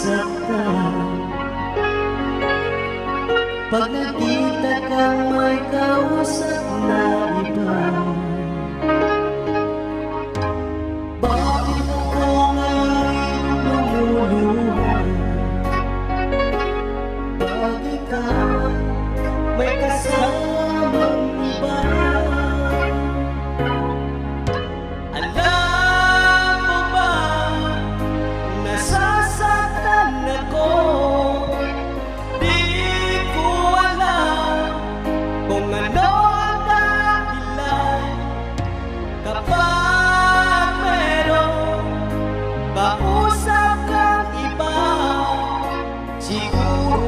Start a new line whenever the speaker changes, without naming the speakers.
nasaktan. Pag nakita kang may kausap na iba, bakit ako ngayon lumuluha? Pag ikaw may kasamang iba, alam mo ba, nasasaktan ako. Di ko alam kung ano ang dahilan. Kapag merong kausap kang iba, siguro